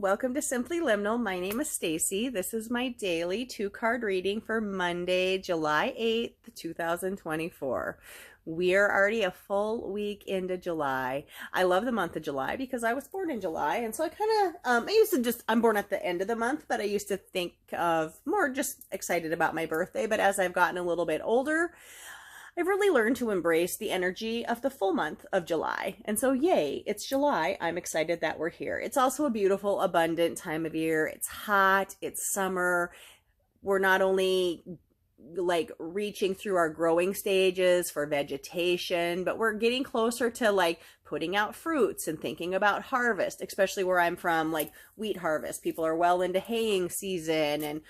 welcome to Simply Liminal. My name is Stacy. This is my daily 2-card reading for Monday, July 8th, 2024. We are already a full week into July. I love the month of July because I was born in July, and so I'm born at the end of the month, but I used to think of more just excited about my birthday. But as I've gotten a little bit older, I've really learned to embrace the energy of the full month of July. And so, yay, it's July. I'm excited that we're here. It's also a beautiful, abundant time of year. It's hot, it's summer. We're not only like reaching through our growing stages for vegetation, but we're getting closer to like putting out fruits and thinking about harvest, especially where I'm from, like wheat harvest. People are well into haying season and,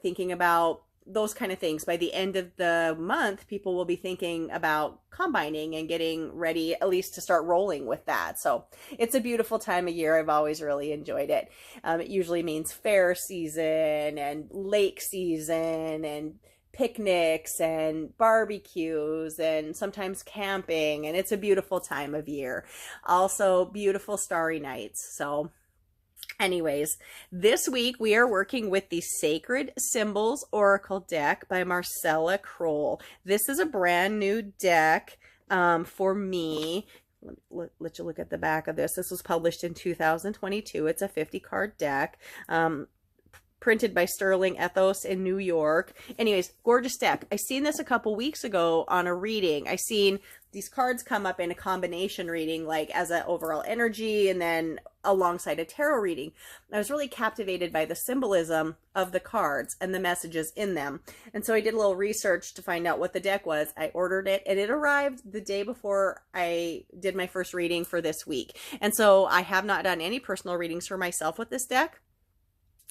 thinking about those kind of things. By the end of the month, people will be thinking about combining and getting ready, at least to start rolling with that. So it's a beautiful time of year. I've always really enjoyed it. It usually means fair season and lake season and picnics and barbecues and sometimes camping. And it's a beautiful time of year. Also beautiful starry nights. So anyways, this week we are working with the Sacred Symbols Oracle deck by Marcella Kroll. This is a brand new deck for me. Let you look at the back of this. This was published in 2022. It's a 50-card deck. Printed by Sterling Ethos in New York. Anyways, gorgeous deck. I seen this a couple weeks ago on a reading. I seen these cards come up in a combination reading, like as an overall energy and then alongside a tarot reading. I was really captivated by the symbolism of the cards and the messages in them. And so I did a little research to find out what the deck was. I ordered it and it arrived the day before I did my first reading for this week. And so I have not done any personal readings for myself with this deck.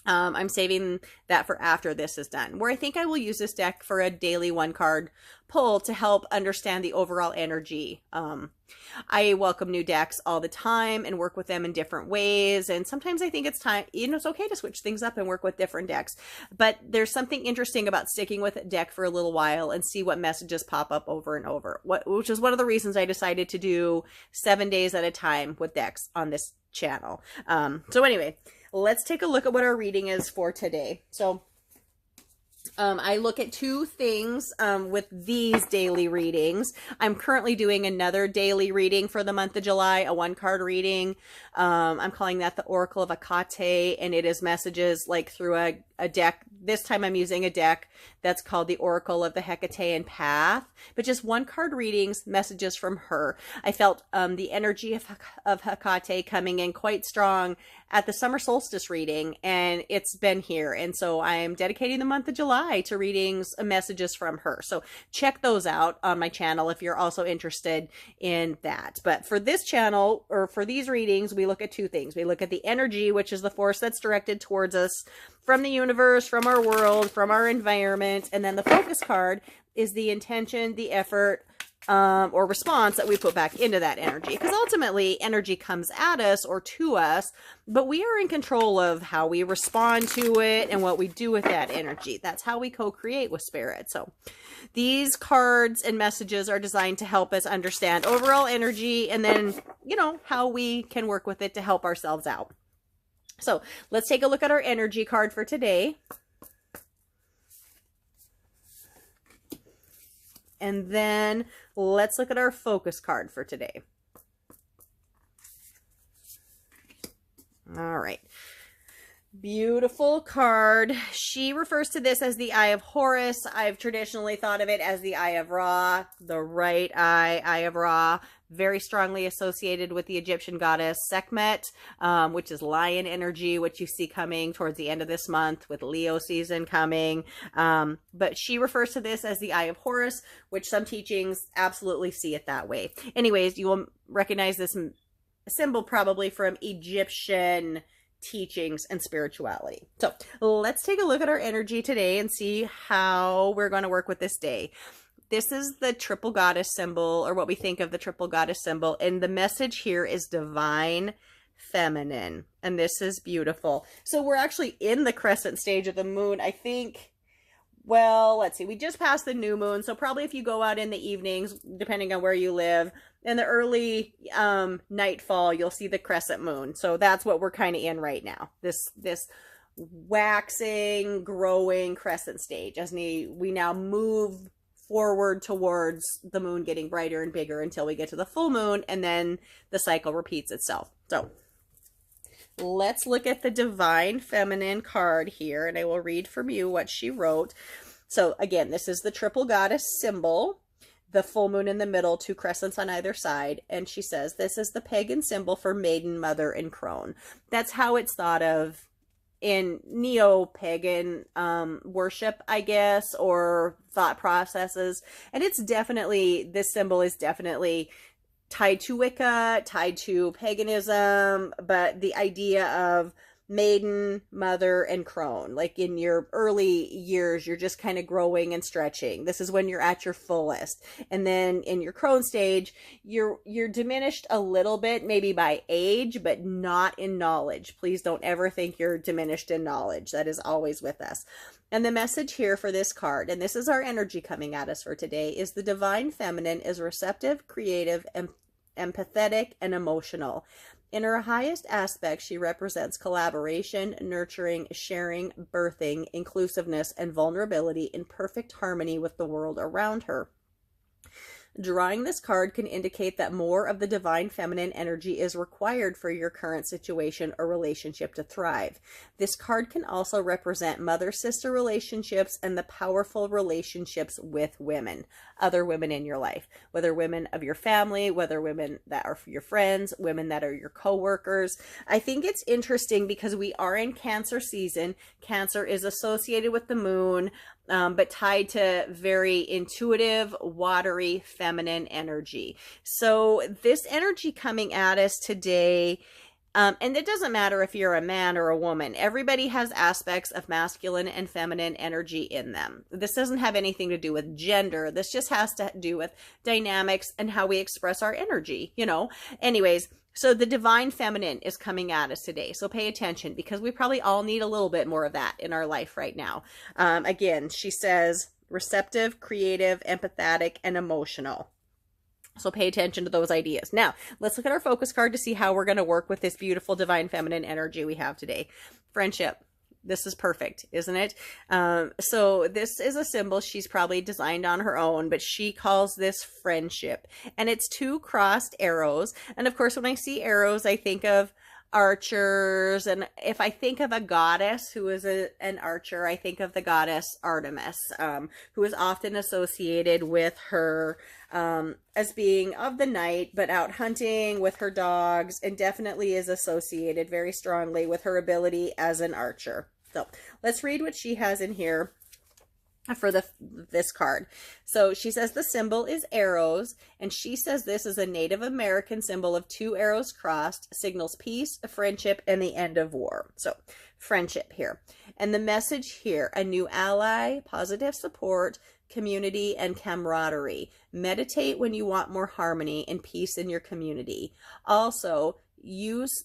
I'm saving that for after this is done, where I think I will use this deck for a daily 1-card pull to help understand the overall energy. I welcome new decks all the time and work with them in different ways. And sometimes I think it's time, it's okay to switch things up and work with different decks. But there's something interesting about sticking with a deck for a little while and see what messages pop up over and over, which is one of the reasons I decided to do 7 days at a time with decks on this channel. So anyway, let's take a look at what our reading is for today. So I look at two things with these daily readings. I'm currently doing another daily reading for the month of July, a 1-card reading. I'm calling that the Oracle of Hecate, and it is messages like through a deck. This time I'm using a deck that's called the Oracle of the Hecatean Path, but just 1-card readings, messages from her. I felt the energy of Hecate coming in quite strong at the summer solstice reading, and it's been here. And so I'm dedicating the month of July to readings and messages from her. So check those out on my channel if you're also interested in that. But for this channel, or for these readings, we look at two things. We look at the energy, which is the force that's directed towards us from the universe, from our world, from our environment. And then the focus card is the intention, the effort, or response that we put back into that energy. Because ultimately, energy comes at us or to us, but we are in control of how we respond to it and what we do with that energy. That's how we co-create with spirit. So these cards and messages are designed to help us understand overall energy and then, how we can work with it to help ourselves out. So let's take a look at our energy card for today. And then let's look at our focus card for today. All right. Beautiful card. She refers to this as the Eye of Horus. I've traditionally thought of it as the Eye of Ra, the right eye, Eye of Ra, very strongly associated with the Egyptian goddess Sekhmet, which is lion energy, which you see coming towards the end of this month with Leo season coming. But she refers to this as the Eye of Horus, which some teachings absolutely see it that way. Anyways, you will recognize this symbol probably from Egyptian teachings and spirituality. So let's take a look at our energy today and see how we're going to work with this day. This is the triple goddess symbol, or what we think of the triple goddess symbol. And the message here is divine feminine. And this is beautiful. So we're actually in the crescent stage of the moon. I think well, let's see, we just passed the new moon, so probably if you go out in the evenings, depending on where you live, in the early nightfall, you'll see the crescent moon. So that's what we're kind of in right now. This waxing, growing crescent stage as we now move forward towards the moon getting brighter and bigger until we get to the full moon, and then the cycle repeats itself. So let's look at the Divine Feminine card here, and I will read from you what she wrote. So again, this is the triple goddess symbol, the full moon in the middle, 2 crescents on either side. And she says, this is the pagan symbol for maiden, mother, and crone. That's how it's thought of in neo-pagan worship, I guess, or thought processes. And it's definitely, this symbol is definitely tied to Wicca, tied to paganism, but the idea of maiden, mother, and crone, like in your early years, you're just kind of growing and stretching. This is when you're at your fullest. And then in your crone stage, you're diminished a little bit, maybe by age, but not in knowledge. Please don't ever think you're diminished in knowledge. That is always with us. And the message here for this card, and this is our energy coming at us for today, is the Divine Feminine is receptive, creative, and empathetic, and emotional. In her highest aspect, she represents collaboration, nurturing, sharing, birthing, inclusiveness, and vulnerability in perfect harmony with the world around her. Drawing this card can indicate that more of the divine feminine energy is required for your current situation or relationship to thrive. This card can also represent mother-sister relationships and the powerful relationships with women, other women in your life, whether women of your family, whether women that are your friends, women that are your co-workers. I think it's interesting because we are in Cancer season. Cancer is associated with the moon, but tied to very intuitive, watery, feminine energy. So this energy coming at us today, and it doesn't matter if you're a man or a woman, everybody has aspects of masculine and feminine energy in them. This doesn't have anything to do with gender. This just has to do with dynamics and how we express our energy, you know. Anyways, so the divine feminine is coming at us today. So pay attention because we probably all need a little bit more of that in our life right now. Again, she says receptive, creative, empathetic, and emotional. So pay attention to those ideas. Now, let's look at our focus card to see how we're going to work with this beautiful divine feminine energy we have today. Friendship. This is perfect, isn't it? So this is a symbol she's probably designed on her own, but she calls this friendship. And it's 2 crossed arrows. And of course, when I see arrows, I think of archers. And if I think of a goddess who is an archer, I think of the goddess Artemis, who is often associated with her as being of the night, but out hunting with her dogs, and definitely is associated very strongly with her ability as an archer. So let's read what she has in here for this card. So she says the symbol is arrows, and she says this is a Native American symbol of 2 arrows crossed, signals peace, friendship, and the end of war. So friendship here. And the message here, a new ally, positive support, community, and camaraderie. Meditate when you want more harmony and peace in your community. Also, use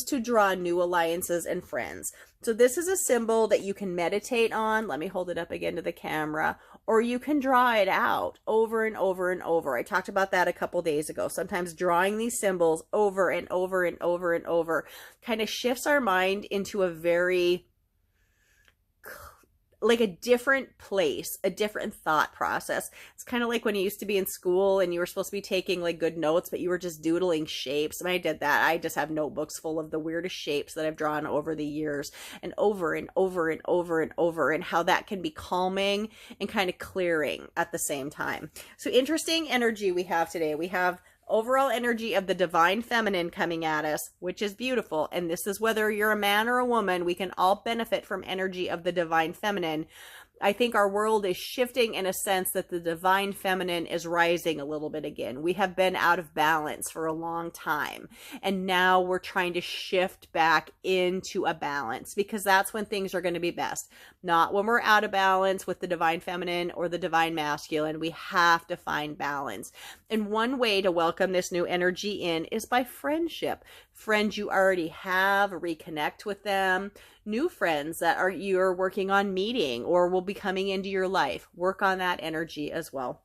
to draw new alliances and friends. So this is a symbol that you can meditate on. Let me hold it up again to the camera. Or you can draw it out over and over and over. I talked about that a couple days ago. Sometimes drawing these symbols over and over and over and over kind of shifts our mind into a very, like a different place, a different thought process. It's kind of like when you used to be in school and you were supposed to be taking like good notes, but you were just doodling shapes. And I did that. I just have notebooks full of the weirdest shapes that I've drawn over the years, and over and over and over and over, and how that can be calming and kind of clearing at the same time. So interesting energy we have today. We have overall energy of the divine feminine coming at us, which is beautiful. And this is whether you're a man or a woman, we can all benefit from energy of the divine feminine. I think our world is shifting in a sense that the divine feminine is rising a little bit again. We have been out of balance for a long time, and now we're trying to shift back into a balance, because that's when things are going to be best. Not when we're out of balance with the divine feminine or the divine masculine. We have to find balance. And one way to welcome this new energy in is by friendship. Friends you already have, reconnect with them. new friends that you're working on meeting or will be coming into your life. Work on that energy as well.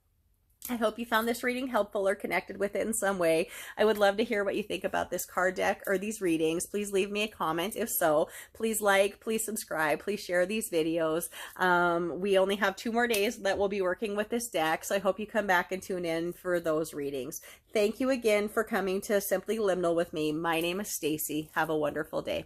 I hope you found this reading helpful or connected with it in some way. I would love to hear what you think about this card deck or these readings. Please leave me a comment. If so, please like, please subscribe, please share these videos. We only have 2 more days that we'll be working with this deck, so I hope you come back and tune in for those readings. Thank you again for coming to Simply Liminal with me. My name is Stacy. Have a wonderful day.